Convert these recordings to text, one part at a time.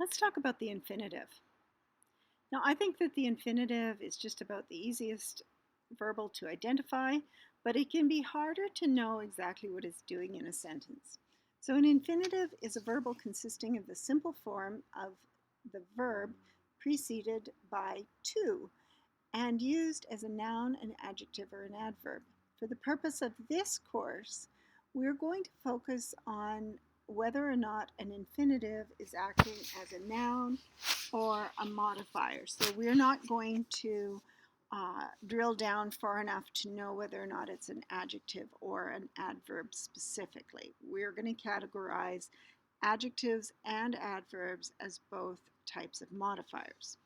Let's talk about the infinitive. Now, I think that the infinitive is just about the easiest verbal to identify, but it can be harder to know exactly what it's doing in a sentence. So, an infinitive is a verbal consisting of the simple form of the verb preceded by to and used as a noun, an adjective, or an adverb. For the purpose of this course, we're going to focus on whether or not an infinitive is acting as a noun or a modifier. So we're not going to drill down far enough to know whether or not it's an adjective or an adverb specifically. We're going to categorize adjectives and adverbs as both types of modifiers.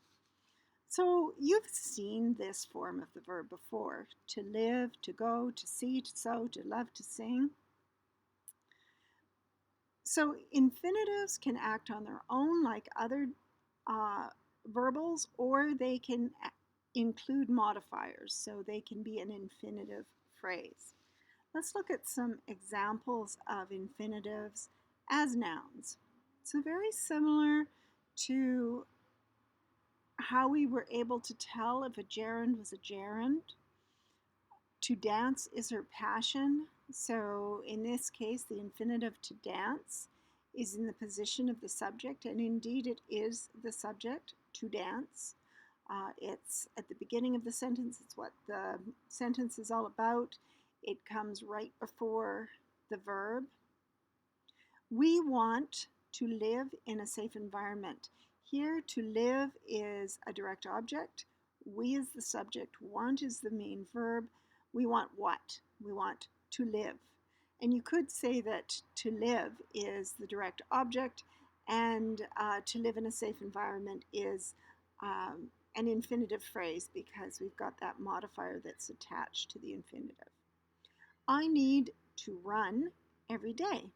So you've seen this form of the verb before: to live, to go, to see, to sew, to love, to sing. So infinitives can act on their own like other verbals, or they can include modifiers, so they can be an infinitive phrase. Let's look at some examples of infinitives as nouns. So very similar to how we were able to tell if a gerund was a gerund. To dance is her passion. So in this case, the infinitive to dance is in the position of the subject, and indeed it is the subject, to dance. It's at the beginning of the sentence. It's what the sentence is all about. It comes right before the verb. We want to live in a safe environment. Here, to live is a direct object. We is the subject. Want is the main verb. We want what? We want to live. And you could say that to live is the direct object, and to live in a safe environment is an infinitive phrase because we've got that modifier that's attached to the infinitive. I need to run every day.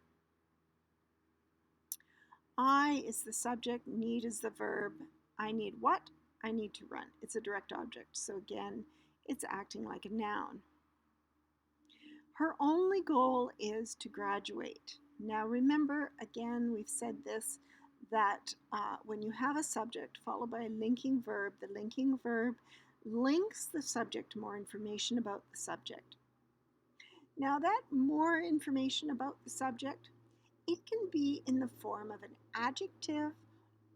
I is the subject, need is the verb. I need what? I need to run. It's a direct object, so again, it's acting like a noun. Her only goal is to graduate. Now remember, again, we've said this, that when you have a subject followed by a linking verb, the linking verb links the subject to more information about the subject. Now that more information about the subject, it can be in the form of an adjective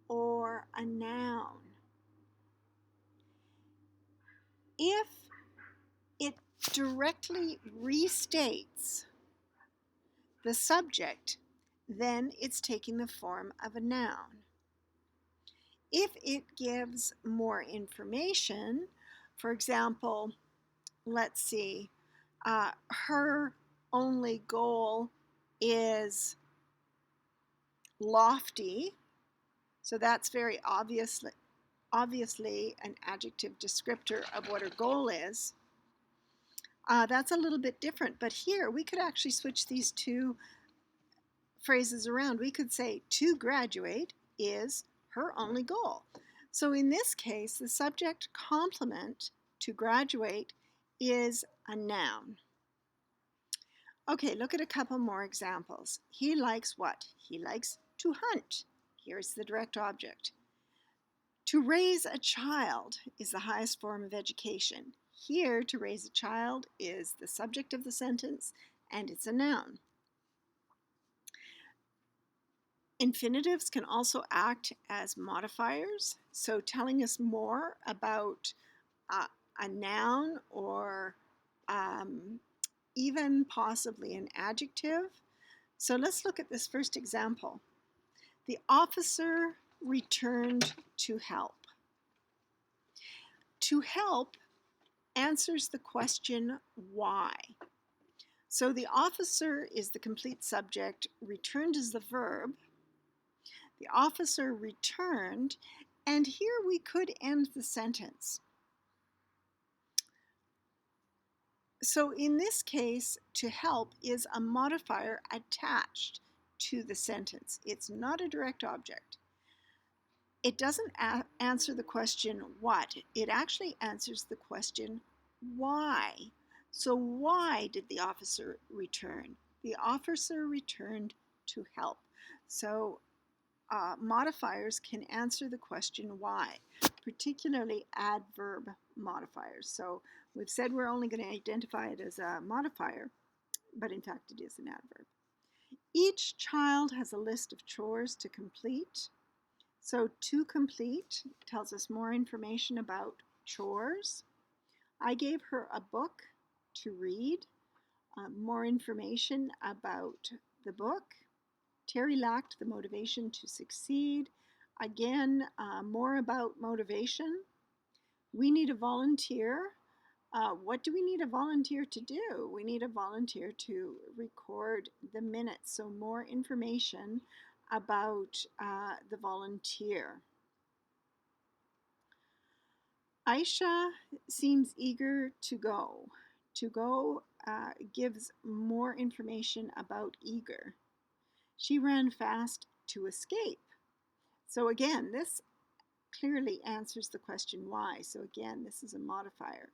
or a noun. If it directly restates the subject, then it's taking the form of a noun. If it gives more information, for example, let's see, her only goal is lofty, so that's very obviously an adjective descriptor of what her goal is. That's a little bit different, but here we could actually switch these two phrases around. We could say to graduate is her only goal. So in this case, the subject complement to graduate is a noun. Okay, look at a couple more examples. He likes what? He likes to hunt. Here's the direct object. To raise a child is the highest form of education. Here, to raise a child is the subject of the sentence, and it's a noun. Infinitives can also act as modifiers, so telling us more about a noun or even possibly an adjective. So let's look at this first example. The officer returned to help. To help answers the question why. So the officer is the complete subject, returned is the verb. The officer returned, and here we could end the sentence. So in this case, to help is a modifier attached to the sentence. It's not a direct object. It doesn't answer the question what, it actually answers the question why. So why did the officer return? The officer returned to help. So modifiers can answer the question why, particularly adverb modifiers. So we've said we're only going to identify it as a modifier, but in fact it is an adverb. Each child has a list of chores to complete. So to complete tells us more information about chores. I gave her a book to read, more information about the book. Terry lacked the motivation to succeed. Again, more about motivation. We need a volunteer. What do we need a volunteer to do? We need a volunteer to record the minutes, so more information about the volunteer. Aisha seems eager to go. To go gives more information about eager. She ran fast to escape. So again, this clearly answers the question why. So again, this is a modifier.